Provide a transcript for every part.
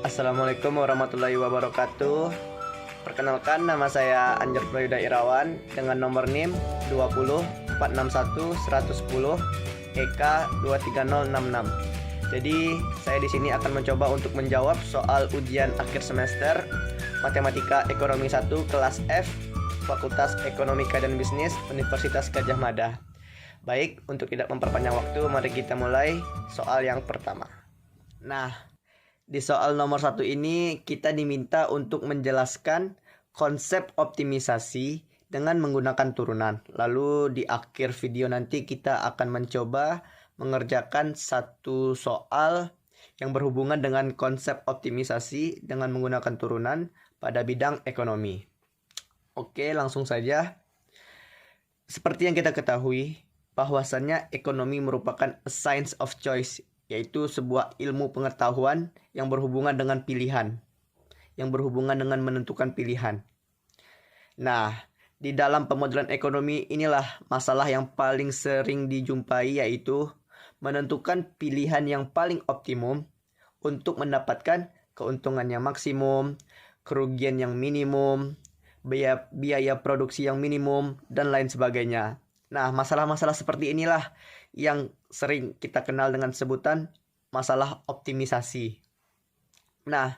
Assalamualaikum warahmatullahi wabarakatuh. Perkenalkan, nama saya Anjar Prayuda Irawan dengan nomor NIM 20 461 110 EK 23066. Jadi, saya di sini akan mencoba untuk menjawab soal ujian akhir semester Matematika Ekonomi 1 kelas F, Fakultas Ekonomika dan Bisnis, Universitas Gadjah Mada. Baik, untuk tidak memperpanjang waktu, mari kita mulai soal yang pertama. Nah, di soal nomor 1 ini kita diminta untuk menjelaskan konsep optimisasi dengan menggunakan turunan. Lalu di akhir video nanti kita akan mencoba mengerjakan satu soal yang berhubungan dengan konsep optimisasi dengan menggunakan turunan pada bidang ekonomi. Oke, langsung saja. Seperti yang kita ketahui, bahwasannya ekonomi merupakan a science of choice, yaitu sebuah ilmu pengetahuan yang berhubungan dengan pilihan, yang berhubungan dengan menentukan pilihan. Nah, di dalam pemodelan ekonomi inilah masalah yang paling sering dijumpai, yaitu menentukan pilihan yang paling optimum untuk mendapatkan keuntungan yang maksimum, kerugian yang minimum, biaya produksi yang minimum, dan lain sebagainya. Nah, masalah-masalah seperti inilah yang sering kita kenal dengan sebutan masalah optimisasi. Nah,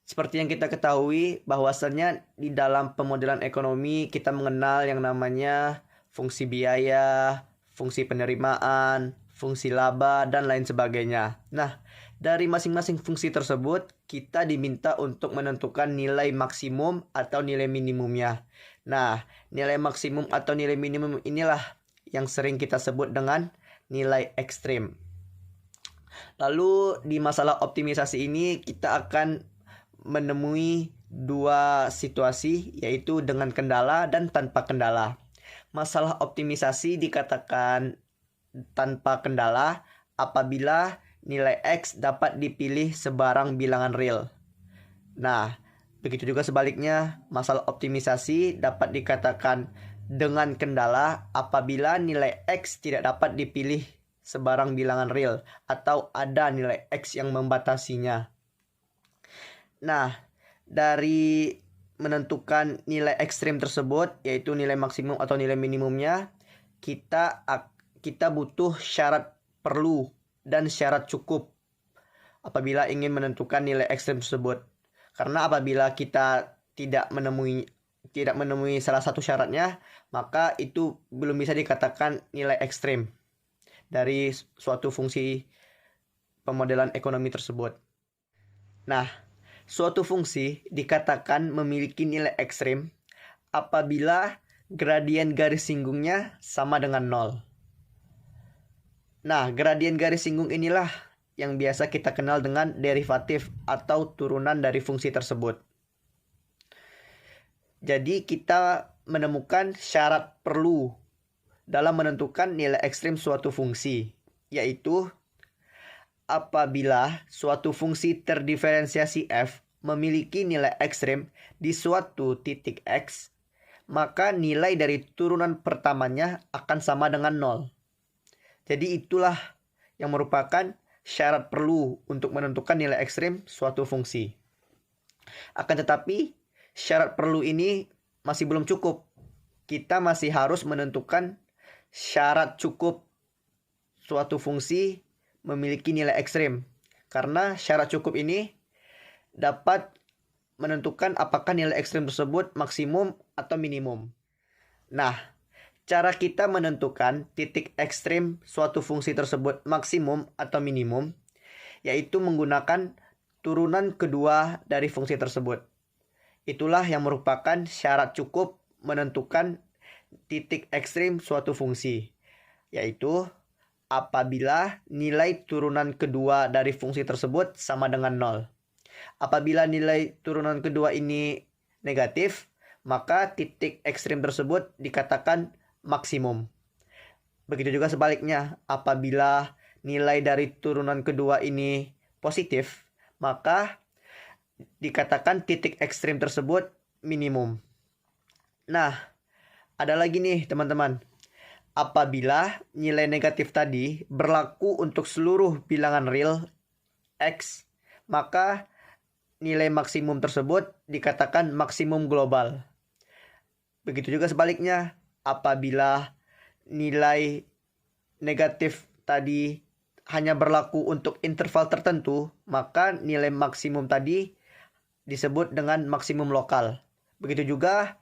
seperti yang kita ketahui bahwasannya di dalam pemodelan ekonomi kita mengenal yang namanya fungsi biaya, fungsi penerimaan, fungsi laba, dan lain sebagainya. Nah, dari masing-masing fungsi tersebut kita diminta untuk menentukan nilai maksimum atau nilai minimumnya. Nah, nilai maksimum atau nilai minimum inilah yang sering kita sebut dengan nilai ekstrim. Lalu di masalah optimisasi ini kita akan menemui dua situasi, yaitu dengan kendala dan tanpa kendala. Masalah optimisasi dikatakan tanpa kendala apabila nilai X dapat dipilih sebarang bilangan real. Nah, begitu juga sebaliknya, masalah optimisasi dapat dikatakan dengan kendala apabila nilai X tidak dapat dipilih sebarang bilangan real atau ada nilai X yang membatasinya. Nah, dari menentukan nilai ekstrim tersebut, yaitu nilai maksimum atau nilai minimumnya, kita butuh syarat perlu dan syarat cukup apabila ingin menentukan nilai ekstrim tersebut. Karena apabila kita tidak menemui salah satu syaratnya, maka itu belum bisa dikatakan nilai ekstrim dari suatu fungsi pemodelan ekonomi tersebut. Nah, suatu fungsi dikatakan memiliki nilai ekstrim apabila gradien garis singgungnya sama dengan 0. Nah, gradien garis singgung inilah yang biasa kita kenal dengan derivatif atau turunan dari fungsi tersebut. Jadi kita menemukan syarat perlu dalam menentukan nilai ekstrim suatu fungsi, yaitu apabila suatu fungsi terdiferensiasi f memiliki nilai ekstrim di suatu titik x, maka nilai dari turunan pertamanya akan sama dengan 0. Jadi itulah yang merupakan syarat perlu untuk menentukan nilai ekstrim suatu fungsi. Akan tetapi, syarat perlu ini masih belum cukup. Kita masih harus menentukan syarat cukup suatu fungsi memiliki nilai ekstrim. Karena syarat cukup ini dapat menentukan apakah nilai ekstrim tersebut maksimum atau minimum. Nah, cara kita menentukan titik ekstrim suatu fungsi tersebut maksimum atau minimum, yaitu menggunakan turunan kedua dari fungsi tersebut. Itulah yang merupakan syarat cukup menentukan titik ekstrim suatu fungsi, yaitu apabila nilai turunan kedua dari fungsi tersebut sama dengan 0. Apabila nilai turunan kedua ini negatif, maka titik ekstrim tersebut dikatakan maksimum. Begitu juga sebaliknya, apabila nilai dari turunan kedua ini positif, maka dikatakan titik ekstrim tersebut minimum. Nah, ada lagi nih teman-teman. Apabila nilai negatif tadi berlaku untuk seluruh bilangan real X, maka nilai maksimum tersebut dikatakan maksimum global. Begitu juga sebaliknya, apabila nilai negatif tadi hanya berlaku untuk interval tertentu, maka nilai maksimum tadi disebut dengan maksimum lokal. Begitu juga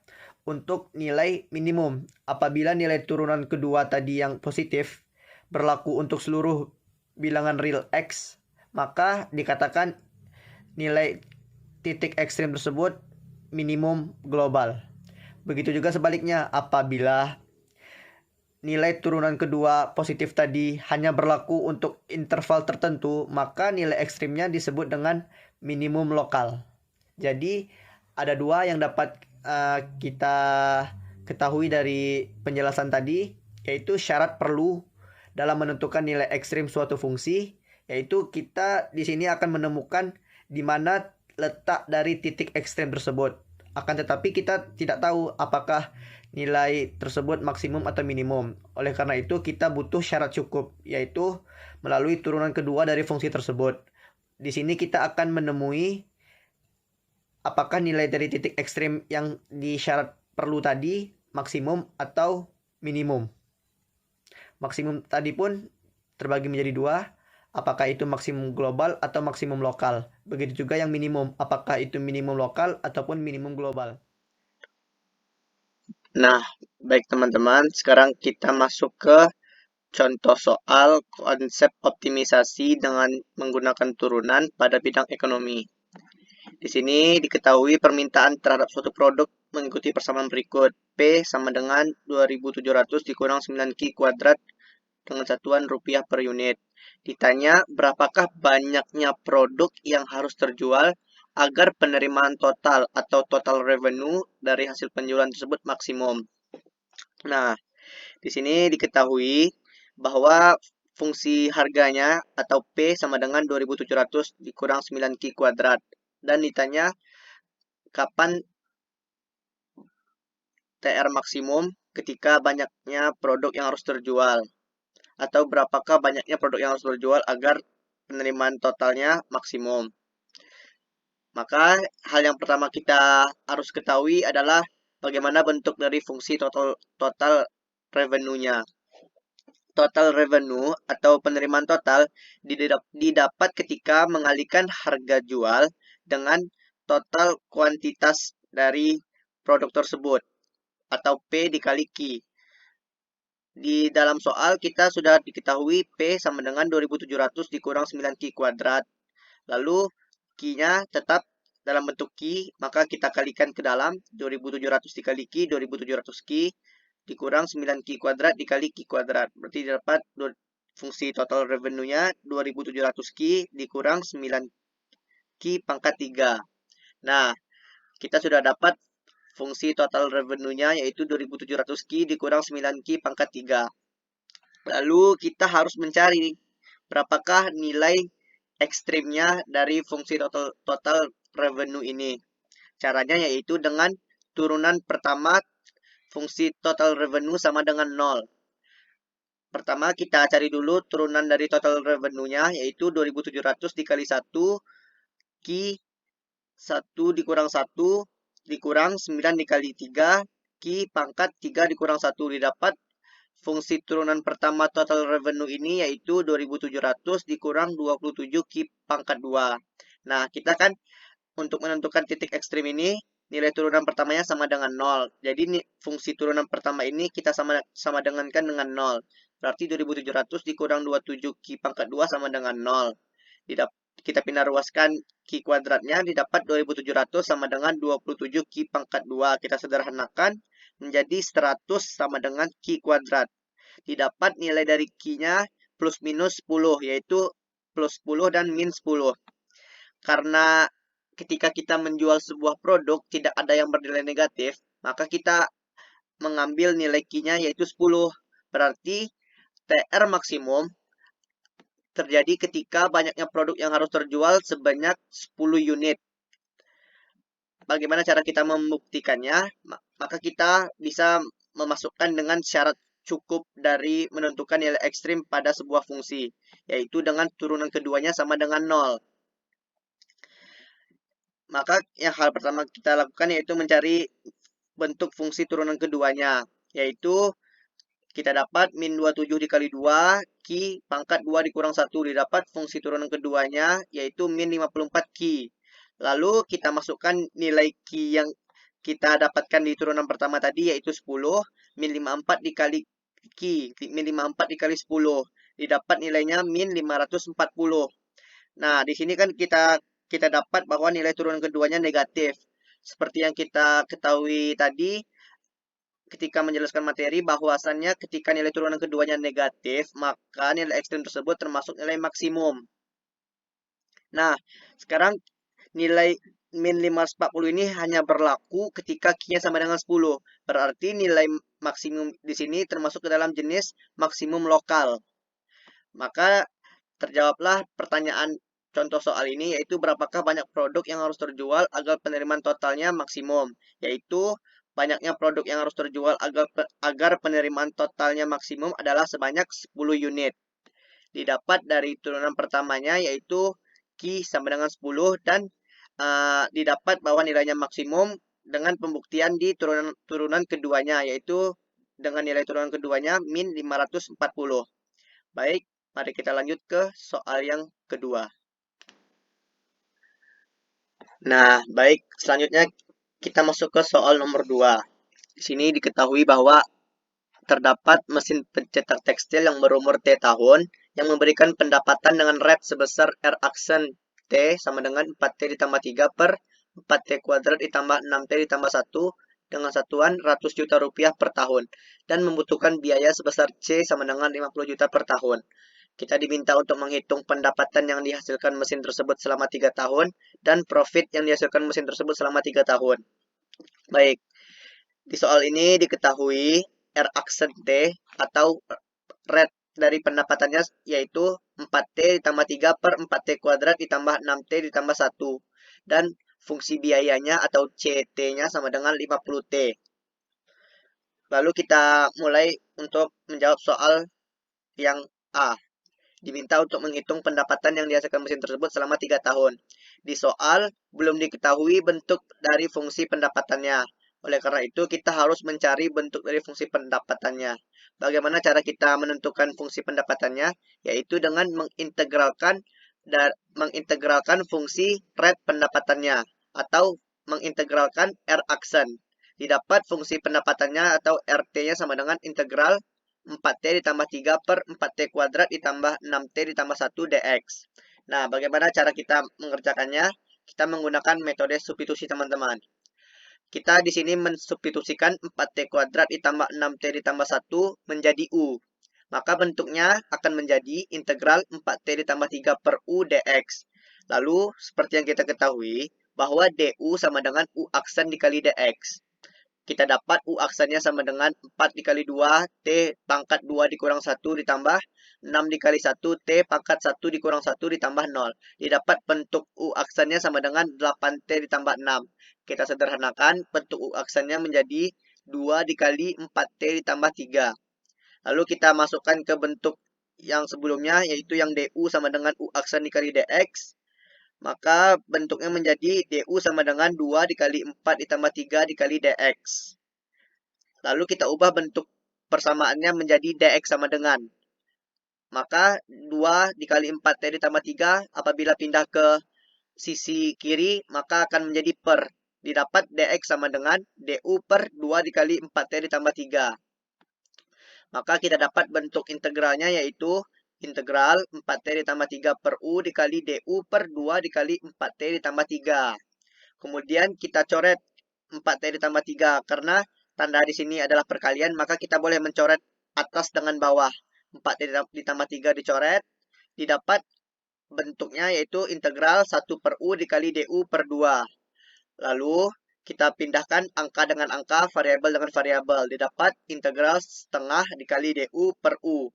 untuk nilai minimum. Apabila nilai turunan kedua tadi yang positif berlaku untuk seluruh bilangan real X, maka dikatakan nilai titik ekstrim tersebut minimum global. Begitu juga sebaliknya, apabila nilai turunan kedua positif tadi hanya berlaku untuk interval tertentu, maka nilai ekstrimnya disebut dengan minimum lokal. Jadi ada dua yang dapat kita ketahui dari penjelasan tadi, yaitu syarat perlu dalam menentukan nilai ekstrim suatu fungsi, yaitu kita di sini akan menemukan di mana letak dari titik ekstrim tersebut. Akan tetapi kita tidak tahu apakah nilai tersebut maksimum atau minimum. Oleh karena itu kita butuh syarat cukup, yaitu melalui turunan kedua dari fungsi tersebut. Di sini kita akan menemui apakah nilai dari titik ekstrim yang di syarat perlu tadi maksimum atau minimum. Maksimum tadi pun terbagi menjadi dua, apakah itu maksimum global atau maksimum lokal. Begitu juga yang minimum, apakah itu minimum lokal ataupun minimum global. Nah, baik teman-teman, sekarang kita masuk ke contoh soal konsep optimisasi dengan menggunakan turunan pada bidang ekonomi. Di sini diketahui permintaan terhadap suatu produk mengikuti persamaan berikut. P sama dengan 2.700 dikurang 9Q kuadrat dengan satuan rupiah per unit. Ditanya berapakah banyaknya produk yang harus terjual agar penerimaan total atau total revenue dari hasil penjualan tersebut maksimum. Nah, di sini diketahui bahwa fungsi harganya atau P sama dengan 2.700 dikurang 9Q kuadrat. Dan ditanya kapan TR maksimum ketika banyaknya produk yang harus terjual. Atau berapakah banyaknya produk yang harus terjual agar penerimaan totalnya maksimum. Maka hal yang pertama kita harus ketahui adalah bagaimana bentuk dari fungsi total revenue-nya. Total revenue atau penerimaan total didapat ketika mengalihkan harga jual dengan total kuantitas dari produk tersebut atau P dikali Q. Di dalam soal kita sudah diketahui P sama dengan 2.700 dikurang 9Q kuadrat. Lalu Q-nya tetap dalam bentuk Q, maka kita kalikan ke dalam 2.700 dikali Q, 2.700 Q dikurang 9Q kuadrat dikali Q kuadrat. Berarti dapat fungsi total revenue-nya 2.700 Q dikurang 9Q pangkat 3. Nah, kita sudah dapat fungsi total revenue-nya yaitu 2.700 Q dikurang 9Q pangkat 3. Lalu kita harus mencari berapakah nilai ekstrimnya dari fungsi total revenue ini. Caranya yaitu dengan turunan pertama fungsi total revenue sama dengan 0. Pertama kita cari dulu turunan dari total revenue-nya yaitu 2.700 dikali 1 Q 1 dikurang 1 dikurang 9 dikali 3 Q pangkat 3 dikurang 1 didapat fungsi turunan pertama total revenue ini yaitu 2.700 dikurang 27 Q pangkat 2. Nah, kita kan untuk menentukan titik ekstrim ini nilai turunan pertamanya sama dengan 0. Jadi fungsi turunan pertama ini kita sama dengankan dengan 0. Berarti 2.700 dikurang 27 Q pangkat 2 sama dengan 0. Kita pindah ruaskan Q kuadratnya didapat 2.700 sama dengan 27 Q pangkat 2. Kita sederhanakan menjadi 100 sama dengan Q kuadrat. Didapat nilai dari Q-nya plus minus 10, yaitu plus 10 dan min 10. Karena ketika kita menjual sebuah produk tidak ada yang bernilai negatif, maka kita mengambil nilai Q-nya yaitu 10. Berarti TR maksimum terjadi ketika banyaknya produk yang harus terjual sebanyak 10 unit. Bagaimana cara kita membuktikannya? Maka kita bisa memasukkan dengan syarat cukup dari menentukan nilai ekstrim pada sebuah fungsi, yaitu dengan turunan keduanya sama dengan 0. Maka yang hal pertama kita lakukan yaitu mencari bentuk fungsi turunan keduanya, yaitu kita dapat min 27 dikali 2, Ki pangkat 2 dikurang 1, didapat fungsi turunan keduanya, yaitu min 54 Ki. Lalu kita masukkan nilai Ki yang kita dapatkan di turunan pertama tadi, yaitu 10, min 54 dikali Ki, min 54 dikali 10, didapat nilainya min 540. Nah, di sini kan kita dapat bahwa nilai turunan keduanya negatif. Seperti yang kita ketahui tadi, ketika menjelaskan materi bahwasannya ketika nilai turunan keduanya negatif, maka nilai ekstrim tersebut termasuk nilai maksimum. Nah, sekarang nilai min 540 ini hanya berlaku ketika Q-nya sama dengan 10. Berarti nilai maksimum di sini termasuk ke dalam jenis maksimum lokal. Maka terjawablah pertanyaan contoh soal ini, yaitu berapakah banyak produk yang harus terjual agar penerimaan totalnya maksimum, yaitu banyaknya produk yang harus terjual agar penerimaan totalnya maksimum adalah sebanyak 10 unit. Didapat dari turunan pertamanya, yaitu Q sama dengan 10, dan didapat bahwa nilainya maksimum dengan pembuktian di turunan keduanya, yaitu dengan nilai turunan keduanya min 540. Baik, mari kita lanjut ke soal yang kedua. Nah, baik, selanjutnya kita masuk ke soal nomor 2. Di sini diketahui bahwa terdapat mesin pencetak tekstil yang berumur T tahun yang memberikan pendapatan dengan rate sebesar R aksen T sama dengan 4T ditambah 3 per 4T kuadrat ditambah 6T ditambah 1 dengan satuan ratus juta rupiah per tahun dan membutuhkan biaya sebesar C sama dengan 50 juta per tahun. Kita diminta untuk menghitung pendapatan yang dihasilkan mesin tersebut selama 3 tahun dan profit yang dihasilkan mesin tersebut selama 3 tahun. Baik, di soal ini diketahui R aksen T atau rate dari pendapatannya yaitu 4T ditambah 3 per 4T kuadrat ditambah 6T ditambah 1. Dan fungsi biayanya atau CT-nya sama dengan 50T. Lalu kita mulai untuk menjawab soal yang A. Diminta untuk menghitung pendapatan yang dihasilkan mesin tersebut selama 3 tahun. Di soal, belum diketahui bentuk dari fungsi pendapatannya. Oleh karena itu, kita harus mencari bentuk dari fungsi pendapatannya. Bagaimana cara kita menentukan fungsi pendapatannya? Yaitu dengan mengintegralkan fungsi rate pendapatannya atau mengintegralkan R aksen. Didapat fungsi pendapatannya atau RT-nya sama dengan integral 4T ditambah 3 per 4T kuadrat ditambah 6T ditambah 1 dx. Nah, bagaimana cara kita mengerjakannya? Kita menggunakan metode substitusi, teman-teman. Kita di sini mensubstitusikan 4T kuadrat ditambah 6T ditambah 1 menjadi U. Maka bentuknya akan menjadi integral 4T ditambah 3 per U dx. Lalu, seperti yang kita ketahui, bahwa DU sama dengan U aksen dikali dx. Kita dapat U aksennya sama dengan 4 dikali 2, T pangkat 2 dikurang 1 ditambah 6 dikali 1, T pangkat 1 dikurang 1 ditambah 0. Didapat bentuk U aksennya sama dengan 8T ditambah 6. Kita sederhanakan, bentuk U aksennya menjadi 2 dikali 4T ditambah 3. Lalu kita masukkan ke bentuk yang sebelumnya, yaitu yang DU sama dengan U aksen dikali DX. Maka bentuknya menjadi DU sama dengan 2 dikali 4 ditambah 3 dikali DX. Lalu kita ubah bentuk persamaannya menjadi DX sama dengan. Maka 2 dikali 4T ditambah 3 apabila pindah ke sisi kiri maka akan menjadi per. Didapat DX sama dengan DU per 2 dikali 4T ditambah 3. Maka kita dapat bentuk integralnya yaitu integral 4T ditambah 3 per U dikali DU per 2 dikali 4T ditambah 3. Kemudian kita coret 4T ditambah 3. Karena tanda di sini adalah perkalian, maka kita boleh mencoret atas dengan bawah. 4T ditambah 3 dicoret. Didapat bentuknya yaitu integral 1 per U dikali DU per 2. Lalu kita pindahkan angka dengan angka, variabel dengan variabel. Didapat integral setengah dikali DU per U.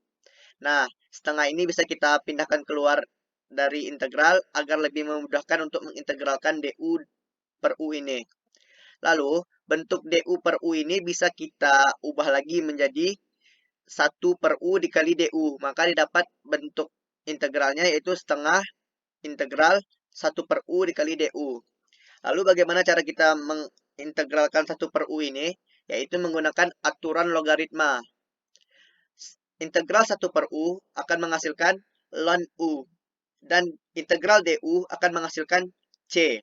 Nah, setengah ini bisa kita pindahkan keluar dari integral agar lebih memudahkan untuk mengintegralkan DU per U ini. Lalu, bentuk DU per U ini bisa kita ubah lagi menjadi 1 per U dikali DU. Maka didapat bentuk integralnya yaitu setengah integral 1 per U dikali DU. Lalu bagaimana cara kita mengintegralkan 1/U ini? Yaitu menggunakan aturan logaritma. Integral 1/U akan menghasilkan ln U. Dan integral DU akan menghasilkan C.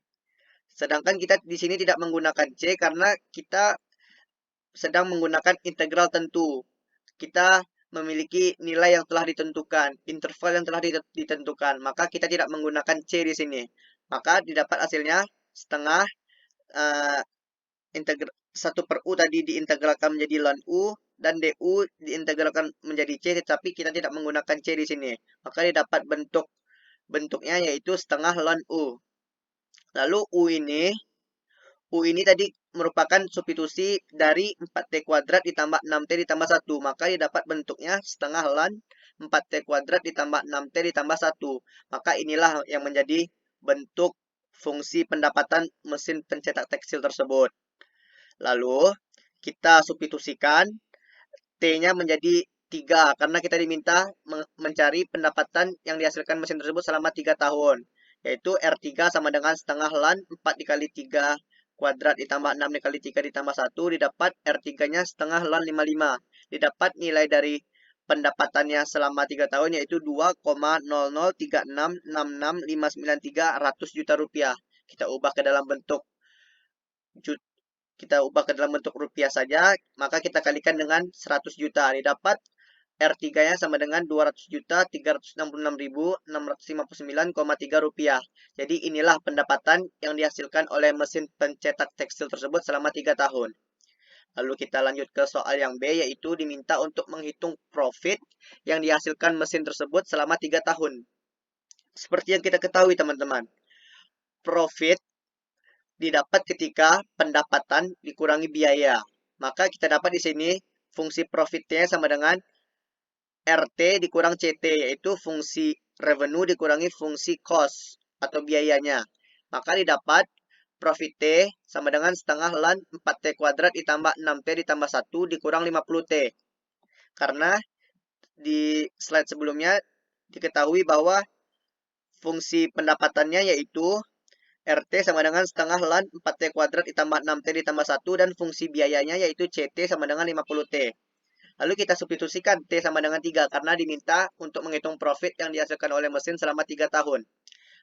Sedangkan kita di sini tidak menggunakan C karena kita sedang menggunakan integral tentu. Kita memiliki nilai yang telah ditentukan, interval yang telah ditentukan, maka kita tidak menggunakan C di sini. Maka didapat hasilnya setengah 1/U tadi diintegralkan menjadi ln U dan DU diintegralkan menjadi C, tetapi kita tidak menggunakan C di sini. Maka didapat bentuknya yaitu setengah ln U. Lalu U ini tadi merupakan substitusi dari 4T kuadrat ditambah 6T ditambah 1. Maka didapat bentuknya setengah ln 4T kuadrat ditambah 6T ditambah 1. Maka inilah yang menjadi bentuk fungsi pendapatan mesin pencetak tekstil tersebut. Lalu kita substitusikan T-nya menjadi 3 karena kita diminta mencari pendapatan yang dihasilkan mesin tersebut selama 3 tahun. Yaitu R3 sama dengan setengah ln 4 dikali 3 kuadrat ditambah 6 dikali 3 ditambah 1. Didapat R3-nya setengah ln 55. Didapat nilai dari pendapatannya selama 3 tahun yaitu 2,003666593 juta rupiah. Kita ubah ke dalam bentuk rupiah saja, maka kita kalikan dengan 100 juta. Didapat R3-nya sama dengan 200.366.659,3 rupiah. Jadi inilah pendapatan yang dihasilkan oleh mesin pencetak tekstil tersebut selama 3 tahun. Lalu kita lanjut ke soal yang B, yaitu diminta untuk menghitung profit yang dihasilkan mesin tersebut selama 3 tahun. Seperti yang kita ketahui teman-teman, profit didapat ketika pendapatan dikurangi biaya. Maka kita dapat di sini fungsi profitnya sama dengan RT dikurang CT, yaitu fungsi revenue dikurangi fungsi cost atau biayanya. Maka didapat profit T sama dengan setengah ln 4T kuadrat ditambah 6T ditambah 1 dikurang 50T. Karena di slide sebelumnya diketahui bahwa fungsi pendapatannya yaitu RT sama dengan setengah ln 4T kuadrat ditambah 6T ditambah 1 dan fungsi biayanya yaitu CT sama dengan 50T. Lalu kita substitusikan T sama dengan 3 karena diminta untuk menghitung profit yang dihasilkan oleh mesin selama 3 tahun.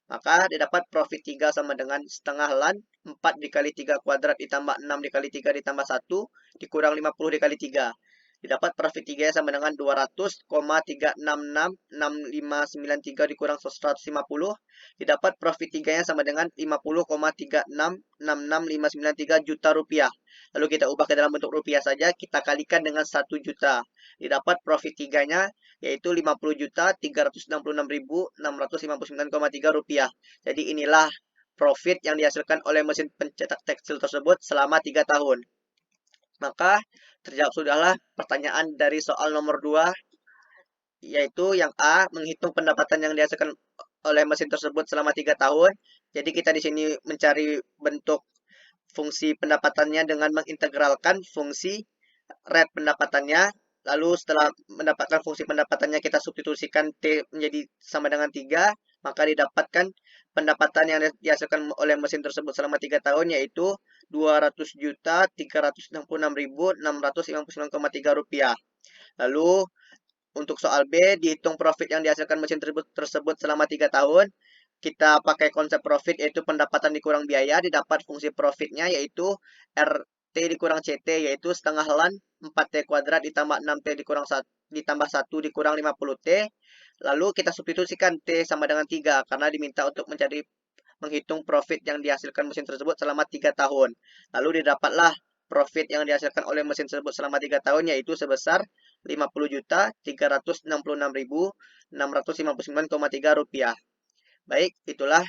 Maka didapat profit 3 sama dengan setengah ln 4 dikali 3 kuadrat ditambah 6 dikali 3 ditambah 1 dikurang 50 dikali 3. Didapat profit 3 sama dengan 200,3666593 dikurang 150. Didapat profit 3-nya sama dengan 50,3666593 juta rupiah. Lalu kita ubah ke dalam bentuk rupiah saja, kita kalikan dengan 1 juta. Didapat profit 3-nya yaitu 50.366.659,3 rupiah. Jadi inilah profit yang dihasilkan oleh mesin pencetak tekstil tersebut selama 3 tahun. Maka terjawab sudahlah pertanyaan dari soal nomor 2, yaitu yang A, menghitung pendapatan yang dihasilkan oleh mesin tersebut selama 3 tahun. Jadi kita di sini mencari bentuk fungsi pendapatannya dengan mengintegralkan fungsi rate pendapatannya. Lalu setelah mendapatkan fungsi pendapatannya kita substitusikan T menjadi sama dengan 3, maka didapatkan pendapatan yang dihasilkan oleh mesin tersebut selama 3 tahun yaitu 200.366.659,3 rupiah. Lalu untuk soal B, dihitung profit yang dihasilkan mesin tersebut selama 3 tahun. Kita pakai konsep profit yaitu pendapatan dikurang biaya, didapat fungsi profitnya yaitu RT dikurang CT yaitu setengah ln 4T kuadrat ditambah 6T ditambah 1 dikurang 50T. Lalu kita substitusikan T sama dengan 3 karena diminta untuk menghitung profit yang dihasilkan mesin tersebut selama 3 tahun. Lalu didapatlah profit yang dihasilkan oleh mesin tersebut selama 3 tahun yaitu sebesar 50.366.659,3 rupiah. Baik, itulah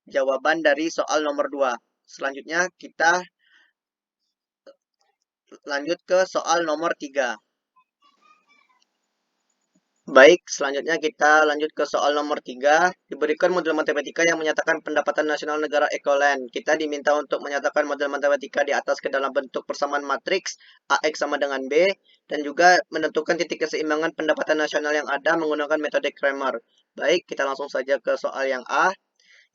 jawaban dari soal nomor 2. Selanjutnya kita lanjut ke soal nomor 3. Baik, selanjutnya kita lanjut ke soal nomor 3. Diberikan model matematika yang menyatakan pendapatan nasional negara ekoland. Kita diminta untuk menyatakan model matematika di atas ke dalam bentuk persamaan matriks AX sama dengan B. Dan juga menentukan titik keseimbangan pendapatan nasional yang ada menggunakan metode Cramer. Baik, kita langsung saja ke soal yang A.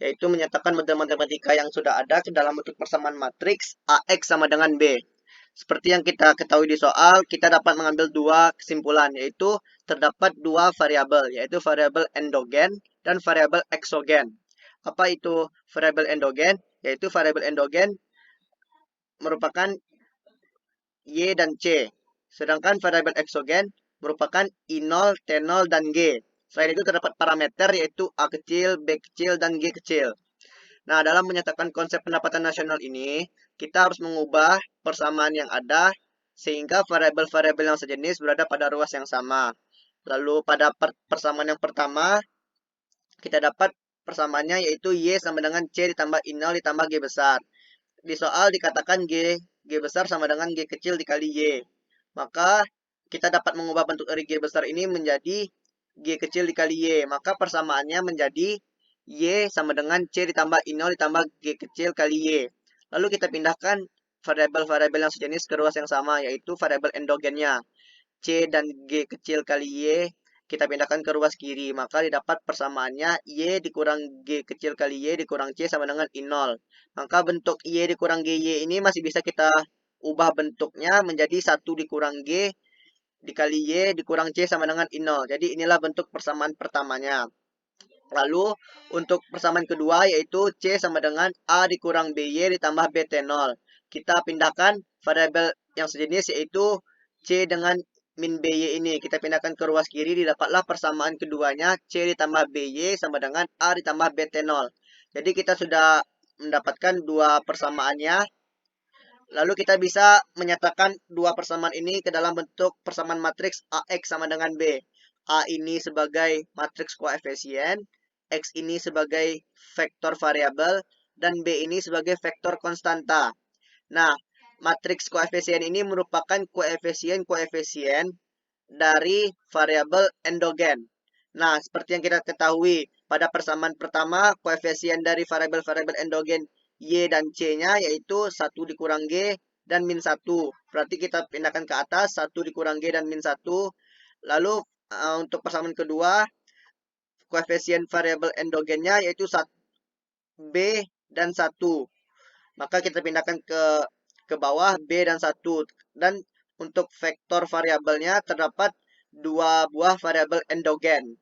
yaitu menyatakan model matematika yang sudah ada ke dalam bentuk persamaan matriks AX sama dengan B. Seperti yang kita ketahui di soal, kita dapat mengambil dua kesimpulan, yaitu terdapat dua variabel, yaitu variabel endogen dan variabel eksogen. Apa itu variabel endogen? Yaitu variabel endogen merupakan Y dan C. Sedangkan variabel eksogen merupakan I0, T0, dan G. Selain itu terdapat parameter yaitu A kecil, B kecil, dan G kecil. Nah, dalam menyatakan konsep pendapatan nasional ini, kita harus mengubah persamaan yang ada sehingga variabel-variabel yang sejenis berada pada ruas yang sama. Lalu pada persamaan yang pertama, kita dapat persamaannya yaitu Y sama dengan C ditambah I0 ditambah G besar. Di soal dikatakan G besar sama dengan G kecil dikali Y. Maka kita dapat mengubah bentuk dari G besar ini menjadi G kecil dikali Y. Maka persamaannya menjadi Y sama dengan C ditambah I0 ditambah G kecil kali Y. Lalu kita pindahkan variabel-variabel yang sejenis ke ruas yang sama, yaitu variabel endogennya. C dan G kecil kali Y kita pindahkan ke ruas kiri. Maka didapat persamaannya Y dikurang G kecil kali Y dikurang C sama dengan I0. Maka bentuk Y dikurang GY ini masih bisa kita ubah bentuknya menjadi 1 dikurang G dikali Y dikurang C sama dengan I0. Jadi inilah bentuk persamaan pertamanya. Lalu untuk persamaan kedua yaitu C sama dengan A dikurang BY ditambah BT0. Kita pindahkan variabel yang sejenis yaitu C dengan min BY ini. Kita pindahkan ke ruas kiri, didapatlah persamaan keduanya C ditambah BY sama dengan A ditambah BT0. Jadi kita sudah mendapatkan dua persamaannya. Lalu kita bisa menyatakan dua persamaan ini ke dalam bentuk persamaan matriks AX sama dengan B. A ini sebagai matriks koefisien, X ini sebagai vektor variabel, dan B ini sebagai vektor konstanta. Nah, matriks koefisien ini merupakan koefisien-koefisien dari variabel endogen. Nah, seperti yang kita ketahui, pada persamaan pertama, koefisien dari variabel-variabel endogen Y dan C-nya yaitu 1 dikurang G dan min 1. Berarti kita pindahkan ke atas, 1 dikurang G dan min 1. Lalu untuk persamaan kedua, koefisien variabel endogennya yaitu B dan 1. Maka kita pindahkan ke bawah B dan 1. Dan untuk vektor variabelnya terdapat dua buah variabel endogen,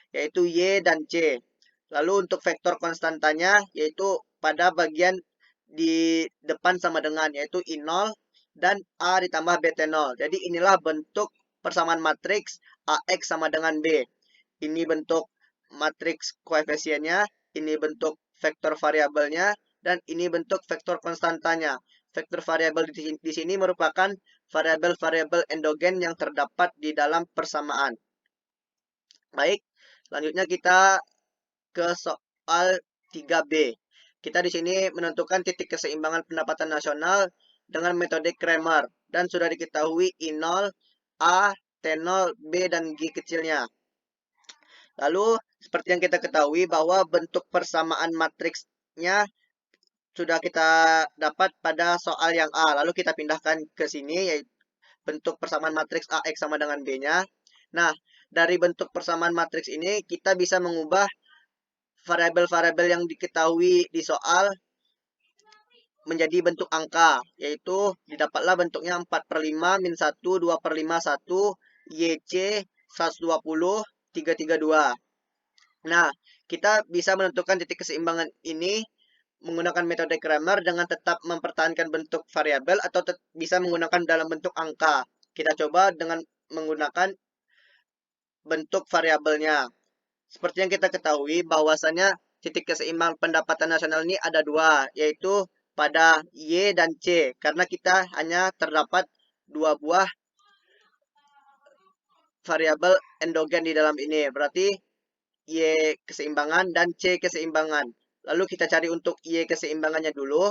yaitu Y dan C. Lalu untuk vektor konstantanya yaitu pada bagian di depan sama dengan yaitu I0 dan A ditambah BT0. Jadi inilah bentuk persamaan matriks AX sama dengan B. Ini bentuk matriks koefisiennya, ini bentuk vektor variabelnya, dan ini bentuk vektor konstantanya. Vektor variabel di sini merupakan variabel-variabel endogen yang terdapat di dalam persamaan. Baik, selanjutnya kita ke soal 3B. Kita di sini menentukan titik keseimbangan pendapatan nasional dengan metode Kramer dan sudah diketahui I0, A, T0, B dan G kecilnya. Lalu seperti yang kita ketahui bahwa bentuk persamaan matriksnya sudah kita dapat pada soal yang A. Lalu kita pindahkan ke sini yaitu bentuk persamaan matriks AX sama dengan B-nya. Nah, dari bentuk persamaan matriks ini kita bisa mengubah variabel-variabel yang diketahui di soal menjadi bentuk angka, yaitu didapatlah bentuknya 4/5, min 1, 2/5, 1, YC, 120, 332. Nah, kita bisa menentukan titik keseimbangan ini menggunakan metode Kramer dengan tetap mempertahankan bentuk variabel atau bisa menggunakan dalam bentuk angka. Kita coba dengan menggunakan bentuk variabelnya. Seperti yang kita ketahui bahwasannya titik keseimbangan pendapatan nasional ini ada dua, yaitu pada Y dan C. Karena kita hanya terdapat dua buah variabel endogen di dalam ini. Berarti Y keseimbangan dan C keseimbangan. Lalu kita cari untuk Y keseimbangannya dulu.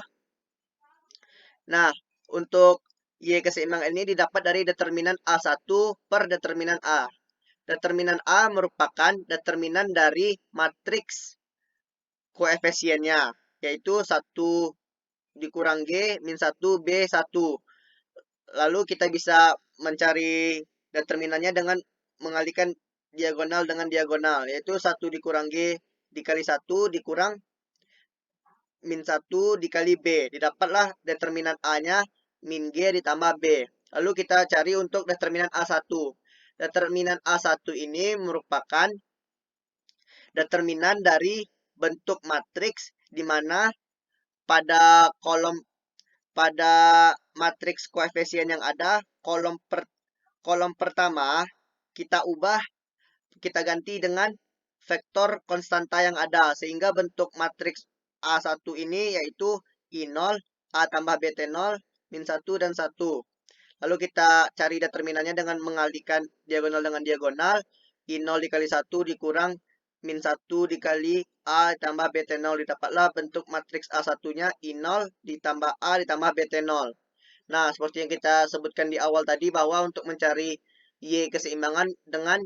Nah, untuk Y keseimbangan ini didapat dari determinan A1 per determinan A. Determinan A merupakan determinan dari matriks koefisiennya, yaitu 1 dikurang G min 1 B 1. Lalu kita bisa mencari determinannya dengan mengalihkan diagonal dengan diagonal, yaitu 1 dikurang G dikali 1 dikurang min 1 dikali B. Didapatlah determinan A-nya min G ditambah B. Lalu kita cari untuk determinan A1. Determinan A1 ini merupakan determinan dari bentuk matriks di mana pada matriks koefisien yang ada, kolom pertama kita ganti dengan vektor konstanta yang ada, sehingga bentuk matriks A1 ini yaitu I0, A tambah BT0, min 1 dan 1. Lalu kita cari determinannya dengan mengalihkan diagonal dengan diagonal. I0 dikali 1 dikurang min 1 dikali A ditambah BT0. Didapatlah bentuk matriks A1-nya I0 ditambah A ditambah BT0. Nah, seperti yang kita sebutkan di awal tadi, bahwa untuk mencari Y keseimbangan dengan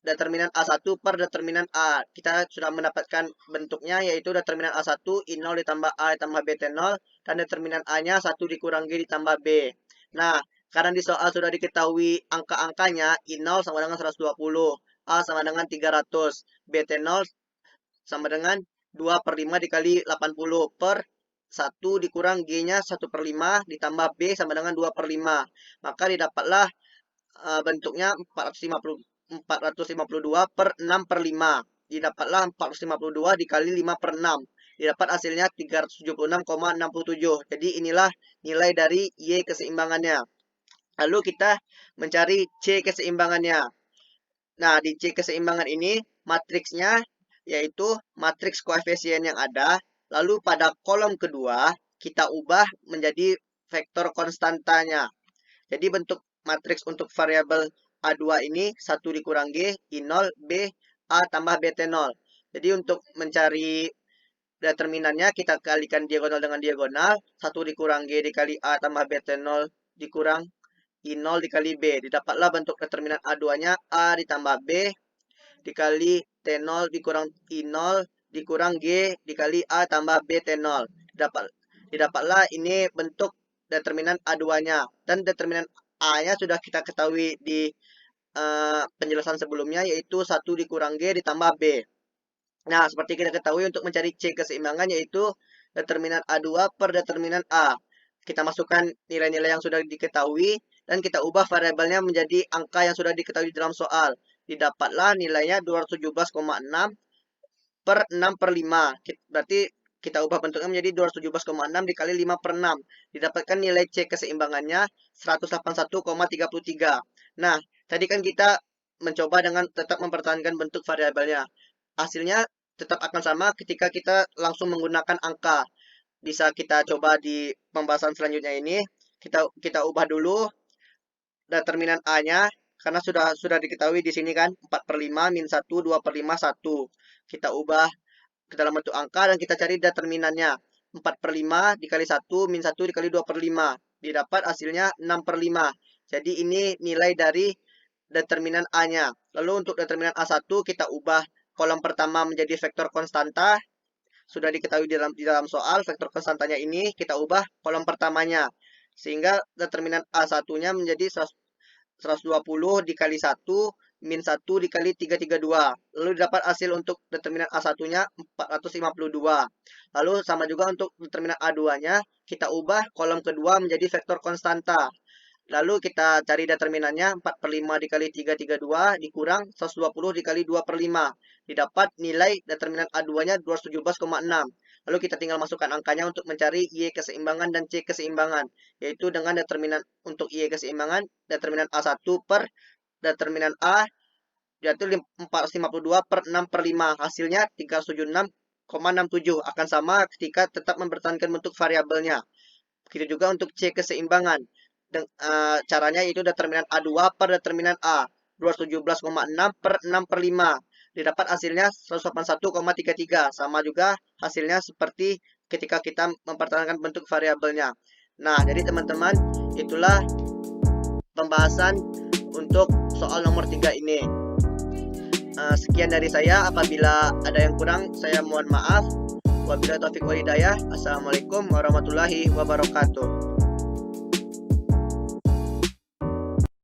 determinan A1 per determinan A, kita sudah mendapatkan bentuknya, yaitu determinan A1 I0 ditambah A ditambah BT0, dan determinan A-nya 1 dikurang G ditambah B. Nah, karena di soal sudah diketahui angka-angkanya, I0 sama dengan 120, A sama dengan 300, BT0 sama dengan 2 per 5 dikali 80 per 1 dikurang G-nya 1 per 5 ditambah B sama dengan 2 per 5. Maka didapatlah bentuknya 452 per 6 per 5. Didapatlah 452 dikali 5 per 6. Didapat hasilnya 376,67. Jadi inilah nilai dari Y keseimbangannya. Lalu kita mencari C keseimbangannya. Nah, di C keseimbangan ini matriksnya yaitu matriks koefisien yang ada. Lalu pada kolom kedua kita ubah menjadi vektor konstantanya. Jadi bentuk matriks untuk variabel A2 ini 1 dikurang G, I0, B, A tambah BT0. Jadi untuk mencari determinannya kita kalikan diagonal dengan diagonal. 1 dikurang G dikali A tambah BT0 dikurang I0 dikali B. Didapatlah bentuk determinan A2-nya A ditambah B dikali T0 dikurang I0 dikurang G dikali A tambah BT0. Didapatlah ini bentuk determinan A2-nya. Dan determinan A-nya sudah kita ketahui di penjelasan sebelumnya, yaitu 1 dikurang G ditambah B. Nah, seperti kita ketahui untuk mencari C keseimbangan yaitu determinan A2 per determinan A. Kita masukkan nilai-nilai yang sudah diketahui dan kita ubah variabelnya menjadi angka yang sudah diketahui dalam soal. Didapatlah nilainya 217,6 per 6 per 5. Berarti kita ubah bentuknya menjadi 217,6 dikali 5 per 6. Didapatkan nilai C keseimbangannya 181,33. Nah, tadi kan kita mencoba dengan tetap mempertahankan bentuk variabelnya. Hasilnya tetap akan sama ketika kita langsung menggunakan angka. Bisa kita coba di pembahasan selanjutnya ini. Kita ubah dulu determinan A-nya. Karena sudah diketahui di sini kan 4 per 5 min 1, 2 per 5, 1. Kita ubah ke dalam bentuk angka dan kita cari determinannya. 4 per 5 dikali 1 min 1 dikali 2 per 5. Didapat hasilnya 6 per 5. Jadi ini nilai dari determinan A-nya. Lalu untuk determinan A1 kita ubah kolom pertama menjadi vektor konstanta. Sudah diketahui di dalam soal, vektor konstantanya ini kita ubah kolom pertamanya. Sehingga determinan A1-nya menjadi 120 dikali 1 min 1 dikali 332. Lalu didapat hasil untuk determinan A1-nya 452. Lalu sama juga untuk determinan A2-nya, kita ubah kolom kedua menjadi vektor konstanta. Lalu kita cari determinannya 4 per 5 dikali 332 dikurang 120 dikali 2 per 5. Didapat nilai determinan A2-nya 217,6. Lalu kita tinggal masukkan angkanya untuk mencari Y keseimbangan dan C keseimbangan. Yaitu dengan determinan untuk Y keseimbangan, determinan A1 per determinan A, yaitu 452 per 6 per 5. Hasilnya 376,67. Akan sama ketika tetap mempertahankan bentuk variabelnya. Begitu juga untuk C keseimbangan. Caranya itu determinan A2 per determinan A. 217,6 per 6 per 5. Didapat hasilnya 181,33. Sama juga hasilnya seperti ketika kita mempertahankan bentuk variabelnya. Nah, jadi teman-teman, itulah pembahasan untuk soal nomor 3 ini. Sekian dari saya. Apabila ada yang kurang, saya mohon maaf. Wabillahi taufiq wal hidayah. Assalamualaikum warahmatullahi wabarakatuh.